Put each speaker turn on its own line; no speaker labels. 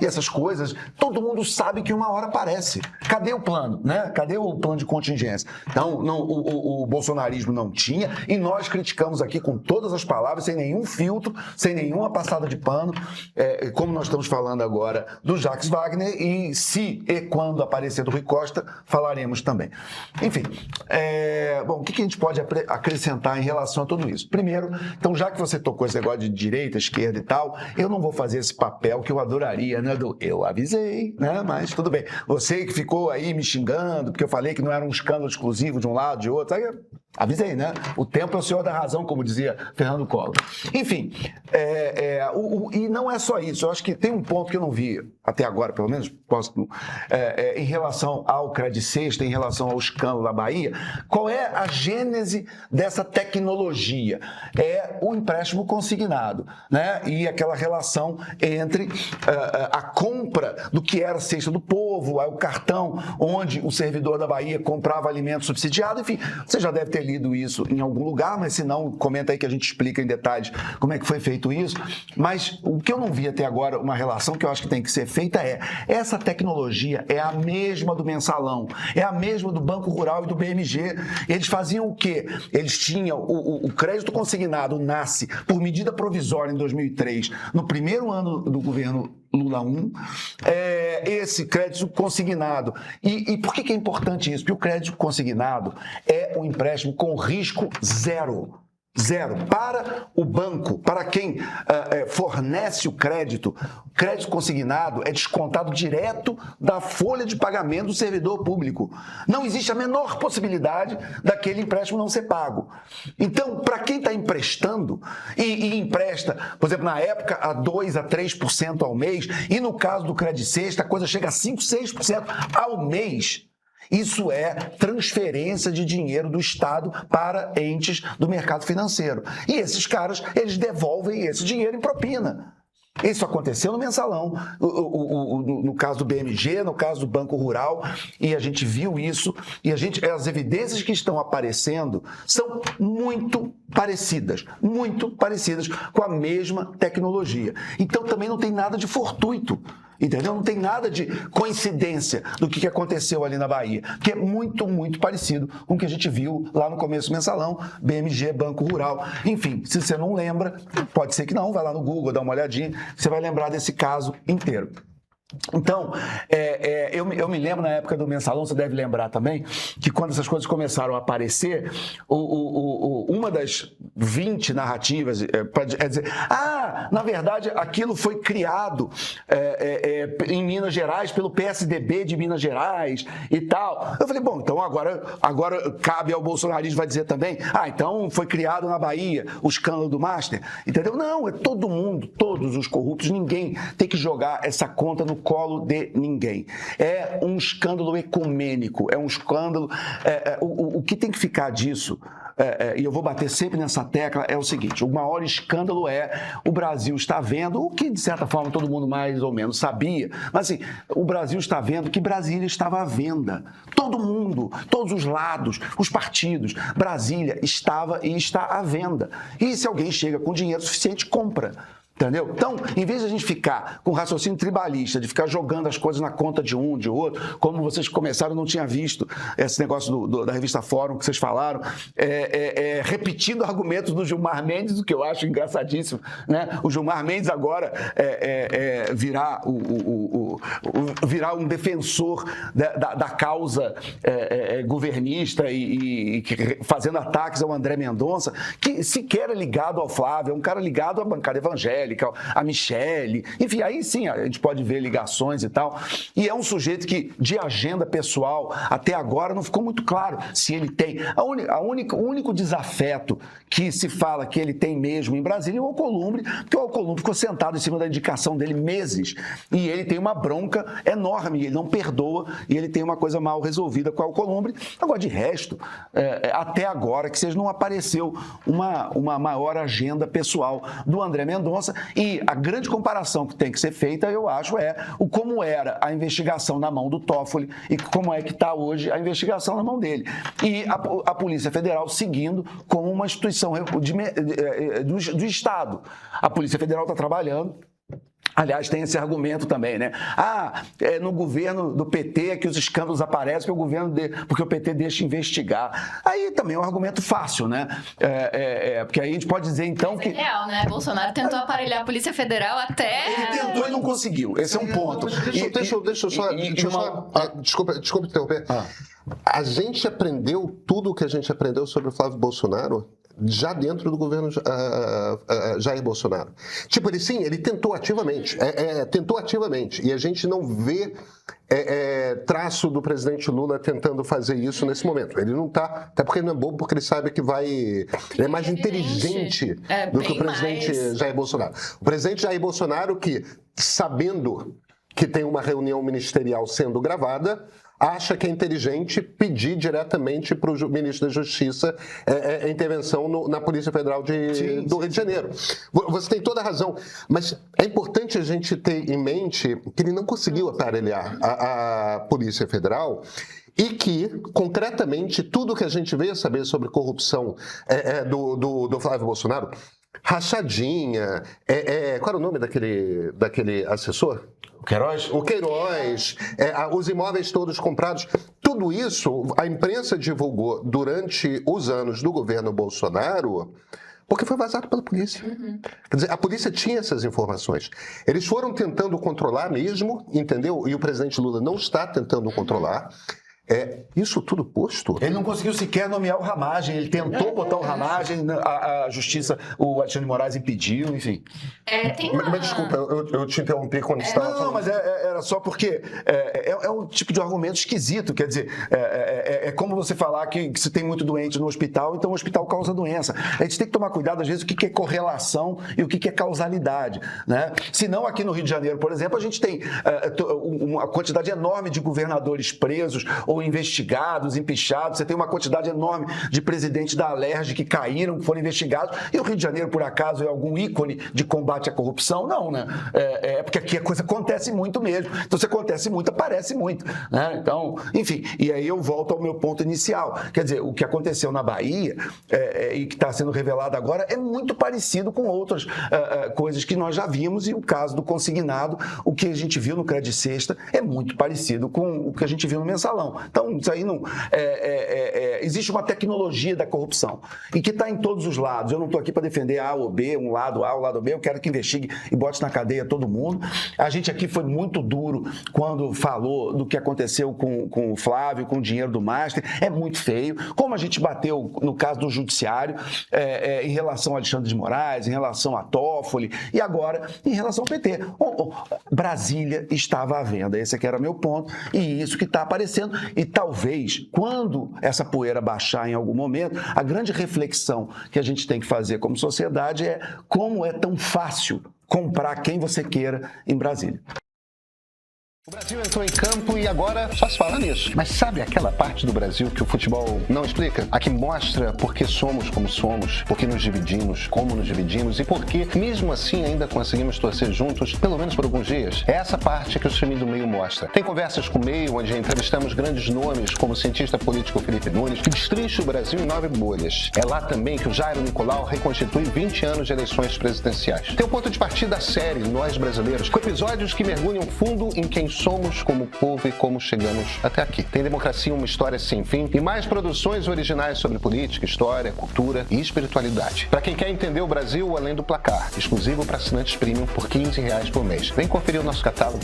essas coisas, todo mundo sabe que uma hora aparece. Cadê o plano, né? Cadê o plano de contingência? Então, o bolsonarismo não tinha, e nós criticamos aqui com todas as palavras, sem nenhum filtro, sem nenhuma passada de pano, como nós estamos falando agora do Jacques Wagner, e se e quando aparecer do Rui Costa, falaremos também. Enfim, bom, o que a gente pode acrescentar em relação a tudo isso? Primeiro, então, já que você tocou esse negócio de direita, esquerda e tal, eu não vou fazer esse papel que eu adoraria, né, do eu avisei, né, mas tudo bem. Você que ficou aí me xingando, porque eu falei que não era um escândalo exclusivo de um lado, de outro, aí avisei, né? O tempo é o senhor da razão, como dizia Fernando Collor. Enfim, e não é só isso. Eu acho que tem um ponto que eu não vi até agora, pelo menos, em relação ao Credit Sexta, em relação ao escândalo da Bahia. Qual é a gênese dessa tecnologia? É o empréstimo consignado, né? E aquela relação entre a compra do que era a cesta do povo, o cartão onde o servidor da Bahia comprava alimento subsidiado. Enfim, você já deve ter lido isso em algum lugar, mas se não, comenta aí que a gente explica em detalhes como é que foi feito isso. Mas o que eu não vi até agora, uma relação que eu acho que tem que ser feita essa tecnologia é a mesma do Mensalão, é a mesma do Banco Rural e do BMG. Eles faziam o quê? Eles tinham o crédito consignado, o NACE, por medida provisória em 2003, no primeiro ano do governo Lula 1, esse crédito consignado. E por que é importante isso? Porque o crédito consignado é um empréstimo com risco zero. Zero. Para o banco, para quem fornece o crédito consignado é descontado direto da folha de pagamento do servidor público. Não existe a menor possibilidade daquele empréstimo não ser pago. Então, para quem está emprestando e empresta, por exemplo, na época, a 2% a 3% ao mês, e no caso do Credit Sexta, a coisa chega a 5%, 6% ao mês. Isso é transferência de dinheiro do Estado para entes do mercado financeiro. E esses caras, eles devolvem esse dinheiro em propina. Isso aconteceu no Mensalão, no caso do BMG, no caso do Banco Rural, e a gente viu isso, e as evidências que estão aparecendo são muito parecidas com a mesma tecnologia. Então também não tem nada de fortuito. Entendeu? Não tem nada de coincidência do que aconteceu ali na Bahia, que é muito, muito parecido com o que a gente viu lá no começo do Mensalão, BMG, Banco Rural. Enfim, se você não lembra, pode ser que não, vai lá no Google, dá uma olhadinha, você vai lembrar desse caso inteiro. Então, eu me lembro na época do Mensalão, você deve lembrar também, que quando essas coisas começaram a aparecer, uma das 20 narrativas é dizer, na verdade, aquilo foi criado em Minas Gerais, pelo PSDB de Minas Gerais e tal. Eu falei, bom, então agora cabe ao bolsonarismo, vai dizer também, então foi criado na Bahia o escândalo do Master, entendeu? Não, é todo mundo, todos os corruptos, ninguém tem que jogar essa conta no colo de ninguém. É um escândalo ecumênico, é um escândalo... O que tem que ficar disso, e eu vou bater sempre nessa tecla, é o seguinte, o maior escândalo o Brasil está vendo, o que de certa forma todo mundo mais ou menos sabia, mas assim, o Brasil está vendo que Brasília estava à venda. Todo mundo, todos os lados, os partidos, Brasília estava e está à venda. E se alguém chega com dinheiro suficiente, compra. Entendeu? Então, em vez de a gente ficar com raciocínio tribalista, de ficar jogando as coisas na conta de um, de outro, como vocês começaram, eu não tinha visto esse negócio da revista Fórum que vocês falaram, repetindo argumentos do Gilmar Mendes, o que eu acho engraçadíssimo, né? O Gilmar Mendes agora virar um defensor da causa governista e fazendo ataques ao André Mendonça, que sequer é ligado ao Flávio, é um cara ligado à bancada evangélica, a Michele, enfim, aí sim a gente pode ver ligações e tal, e é um sujeito que de agenda pessoal até agora não ficou muito claro se ele tem, o único desafeto que se fala que ele tem mesmo em Brasília é o Alcolumbre, porque o Alcolumbre ficou sentado em cima da indicação dele meses, e ele tem uma bronca enorme, ele não perdoa, e ele tem uma coisa mal resolvida com o Alcolumbre. Agora, de resto, até agora que não apareceu uma maior agenda pessoal do André Mendonça. E a grande comparação que tem que ser feita, eu acho, como era a investigação na mão do Toffoli e como é que está hoje a investigação na mão dele. E a Polícia Federal seguindo como uma instituição do Estado. A Polícia Federal está trabalhando Aliás, tem esse argumento também, né? No governo do PT é que os escândalos aparecem, porque o PT deixa investigar. Aí também é um argumento fácil, né? Porque aí a gente pode dizer, então, que...
É real, né? Bolsonaro tentou aparelhar a Polícia Federal até...
Ele tentou e não conseguiu. Esse é um ponto.
Deixa eu só... Desculpa interromper. A gente aprendeu tudo o que a gente aprendeu sobre o Flávio Bolsonaro já dentro do governo Jair Bolsonaro. Tipo, ele tentou ativamente, tentou ativamente, e a gente não vê traço do presidente Lula tentando fazer isso nesse momento. Ele não está, até porque ele não é bobo, porque ele sabe que ele é mais inteligente do que o presidente Jair Bolsonaro. O presidente Jair Bolsonaro que, sabendo que tem uma reunião ministerial sendo gravada, acha que é inteligente pedir diretamente para o ministro da Justiça a intervenção na Polícia Federal do Rio de Janeiro. Você tem toda a razão, mas é importante a gente ter em mente que ele não conseguiu aparelhar a Polícia Federal e que, concretamente, tudo que a gente veio saber sobre corrupção do Flávio Bolsonaro, rachadinha, qual era o nome daquele assessor? O Queiroz, os imóveis todos comprados, tudo isso a imprensa divulgou durante os anos do governo Bolsonaro, porque foi vazado pela polícia. Quer dizer, a polícia tinha essas informações. Eles foram tentando controlar mesmo, entendeu? E o presidente Lula não está tentando controlar. Isso tudo posto.
Ele não conseguiu sequer nomear o Ramagem, ele tentou botar o Ramagem, a justiça, o Alexandre de Moraes impediu, enfim.
Mas desculpa, eu te interrompi quando você estava falando.
Não, mas era só porque é um tipo de argumento esquisito, quer dizer, é como você falar que se tem muito doente no hospital, então o hospital causa doença. A gente tem que tomar cuidado, às vezes, o que é correlação e o que é causalidade, né? Senão, aqui no Rio de Janeiro, por exemplo, a gente tem uma quantidade enorme de governadores presos ou investigados, empichados. Você tem uma quantidade enorme de presidentes da Alerj que caíram, que foram investigados. E o Rio de Janeiro, por acaso, é algum ícone de combate à corrupção? Não, né? Porque aqui a coisa acontece muito mesmo. Então, se acontece muito, aparece muito, né? Então, enfim, e aí eu volto ao meu ponto inicial. Quer dizer, o que aconteceu na Bahia e que está sendo revelado agora é muito parecido com outras coisas que nós já vimos, e o caso do consignado, o que a gente viu no Crédito Sexta é muito parecido com o que a gente viu no Mensalão. Então, isso aí não... existe uma tecnologia da corrupção e que está em todos os lados. Eu não estou aqui para defender A ou B, um lado A ou lado B. Eu quero que investigue e bote na cadeia todo mundo. A gente aqui foi muito duro quando falou do que aconteceu com o Flávio, com o dinheiro do Master. É muito feio. Como a gente bateu no caso do Judiciário, em relação a Alexandre de Moraes, em relação a Toffoli e agora em relação ao PT. Brasília estava à venda. Esse aqui era meu ponto e isso que está aparecendo. E talvez, quando essa poeira baixar em algum momento, a grande reflexão que a gente tem que fazer como sociedade é como é tão fácil comprar quem você queira em Brasília.
O Brasil entrou em campo e agora só se fala nisso. Mas sabe aquela parte do Brasil que o futebol não explica? A que mostra por que somos como somos, por que nos dividimos, como nos dividimos e por que, mesmo assim, ainda conseguimos torcer juntos, pelo menos por alguns dias. É essa parte que o time do Meio mostra. Tem conversas com o Meio, onde entrevistamos grandes nomes, como o cientista político Felipe Nunes, que destrincha o Brasil em 9 bolhas. É lá também que o Jairo Nicolau reconstitui 20 anos de eleições presidenciais. Tem um ponto de partida da série Nós Brasileiros, com episódios que mergulham fundo em quem somos como povo e como chegamos até aqui. Tem Democracia, uma história sem fim e mais produções originais sobre política, história, cultura e espiritualidade. Para quem quer entender o Brasil além do placar, exclusivo para assinantes premium por R$15 por mês. Vem conferir o nosso catálogo.